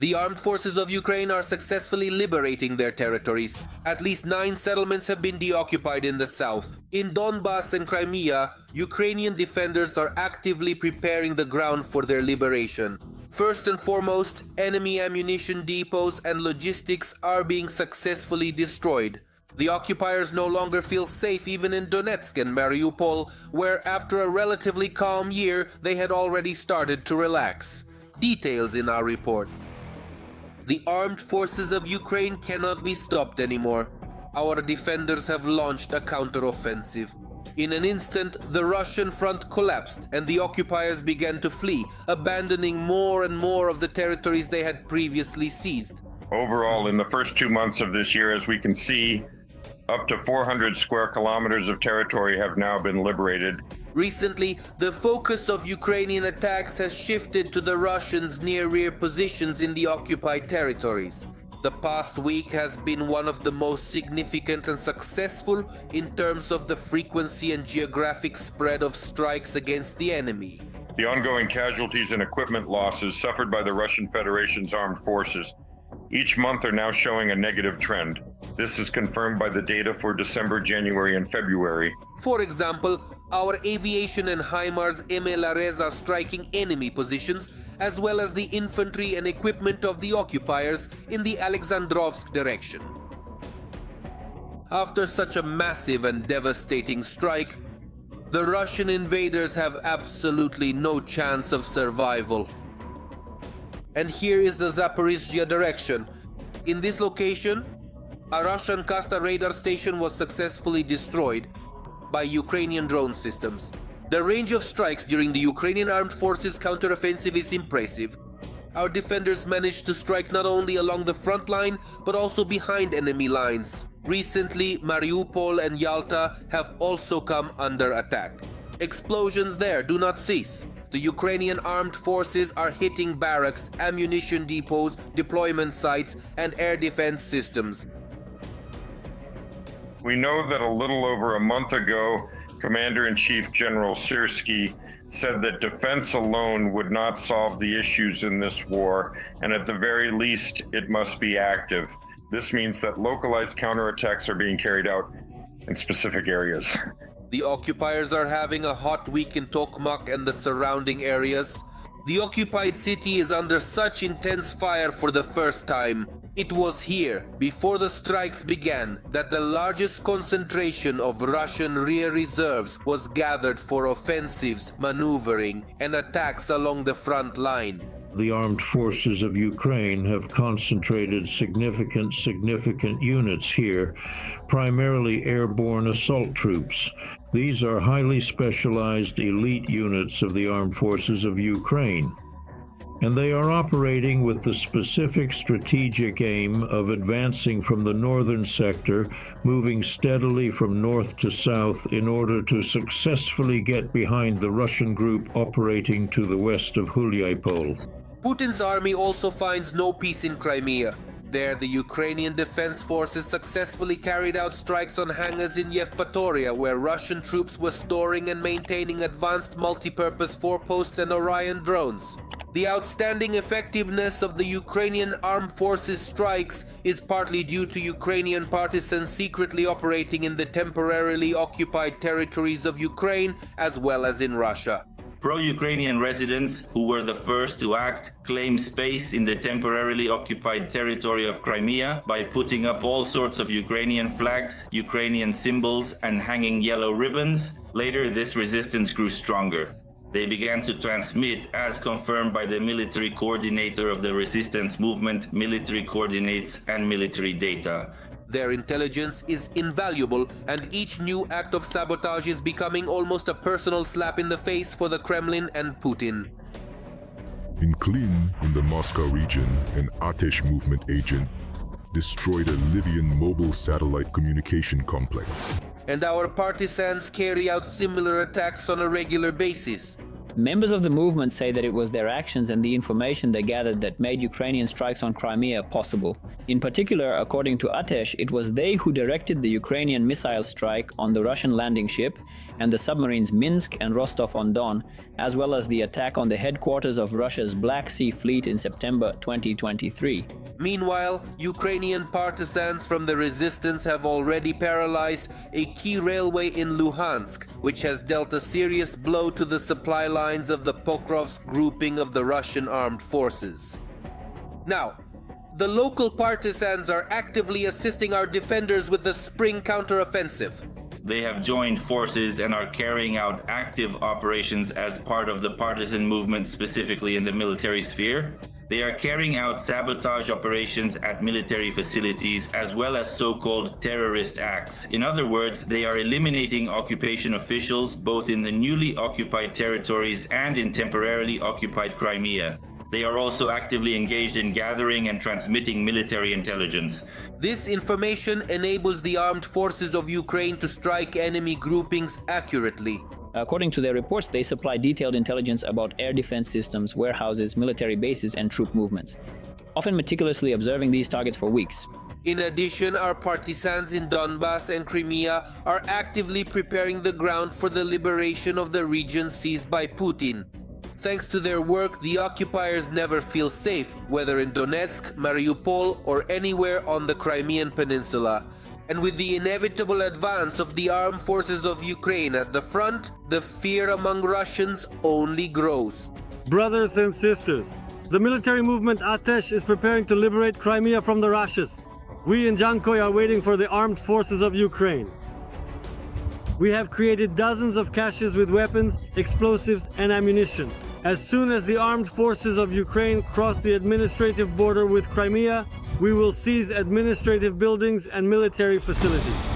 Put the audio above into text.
The armed forces of Ukraine are successfully liberating their territories. At least 9 settlements have been deoccupied in the south. In Donbass and Crimea, Ukrainian defenders are actively preparing the ground for their liberation. First and foremost, enemy ammunition depots and logistics are being successfully destroyed. The occupiers no longer feel safe even in Donetsk and Mariupol, where after a relatively calm year, they had already started to relax. Details in our report. The armed forces of Ukraine cannot be stopped anymore. Our defenders have launched a counteroffensive. In an instant, the Russian front collapsed and the occupiers began to flee, abandoning more and more of the territories they had previously seized. Overall, in the first 2 months of this year, as we can see, up to 400 square kilometers of territory have now been liberated. Recently, the focus of Ukrainian attacks has shifted to the Russians' near-rear positions in the occupied territories. The past week has been one of the most significant and successful in terms of the frequency and geographic spread of strikes against the enemy. The ongoing casualties and equipment losses suffered by the Russian Federation's armed forces each month are now showing a negative trend. This is confirmed by the data for December, January, and February. For example, our aviation and HIMARS MLRS are striking enemy positions, as well as the infantry and equipment of the occupiers in the Alexandrovsk direction. After such a massive and devastating strike, the Russian invaders have absolutely no chance of survival. And here is the Zaporizhzhia direction. In this location, a Russian Kasta radar station was successfully destroyed by Ukrainian drone systems. The range of strikes during the Ukrainian armed forces counteroffensive is impressive. Our defenders managed to strike not only along the front line, but also behind enemy lines. Recently, Mariupol and Yalta have also come under attack. Explosions there do not cease. The Ukrainian armed forces are hitting barracks, ammunition depots, deployment sites, and air defense systems. We know that a little over a month ago, Commander-in-Chief General Syrskyi said that defense alone would not solve the issues in this war, and at the very least, it must be active. This means that localized counterattacks are being carried out in specific areas. The occupiers are having a hot week in Tokmak and the surrounding areas. The occupied city is under such intense fire for the first time. It was here, before the strikes began, that the largest concentration of Russian rear reserves was gathered for offensives, maneuvering, and attacks along the front line. The armed forces of Ukraine have concentrated significant units here, primarily airborne assault troops. These are highly specialized elite units of the armed forces of Ukraine, and they are operating with the specific strategic aim of advancing from the northern sector, moving steadily from north to south in order to successfully get behind the Russian group operating to the west of Hulyapol. Putin's army also finds no peace in Crimea. There, the Ukrainian defense forces successfully carried out strikes on hangars in Yevpatoria, where Russian troops were storing and maintaining advanced multi-purpose four-post and Orion drones. The outstanding effectiveness of the Ukrainian armed forces strikes is partly due to Ukrainian partisans secretly operating in the temporarily occupied territories of Ukraine as well as in Russia. Pro-Ukrainian residents, who were the first to act, claimed space in the temporarily occupied territory of Crimea by putting up all sorts of Ukrainian flags, Ukrainian symbols, and hanging yellow ribbons. Later, this resistance grew stronger. They began to transmit, as confirmed by the military coordinator of the resistance movement, military coordinates and military data. Their intelligence is invaluable, and each new act of sabotage is becoming almost a personal slap in the face for the Kremlin and Putin. In Klin, in the Moscow region, an Atesh movement agent destroyed a Livian mobile satellite communication complex. And our partisans carry out similar attacks on a regular basis. Members of the movement say that it was their actions and the information they gathered that made Ukrainian strikes on Crimea possible. In particular, according to Atesh, it was they who directed the Ukrainian missile strike on the Russian landing ship and the submarines Minsk and Rostov-on-Don, as well as the attack on the headquarters of Russia's Black Sea Fleet in September 2023. Meanwhile, Ukrainian partisans from the resistance have already paralyzed a key railway in Luhansk, which has dealt a serious blow to the supply lines of the Pokrovsk grouping of the Russian armed forces. Now, the local partisans are actively assisting our defenders with the spring counteroffensive. They have joined forces and are carrying out active operations as part of the partisan movement, specifically in the military sphere. They are carrying out sabotage operations at military facilities as well as so-called terrorist acts. In other words, they are eliminating occupation officials both in the newly occupied territories and in temporarily occupied Crimea. They are also actively engaged in gathering and transmitting military intelligence. This information enables the armed forces of Ukraine to strike enemy groupings accurately. According to their reports, they supply detailed intelligence about air defense systems, warehouses, military bases, and troop movements, often meticulously observing these targets for weeks. In addition, our partisans in Donbass and Crimea are actively preparing the ground for the liberation of the region seized by Putin. Thanks to their work, the occupiers never feel safe, whether in Donetsk, Mariupol, or anywhere on the Crimean Peninsula. And with the inevitable advance of the armed forces of Ukraine at the front, the fear among Russians only grows. Brothers and sisters, the military movement Atesh is preparing to liberate Crimea from the Russians. We in Jankoy are waiting for the armed forces of Ukraine. We have created dozens of caches with weapons, explosives, and ammunition. As soon as the armed forces of Ukraine cross the administrative border with Crimea, we will seize administrative buildings and military facilities.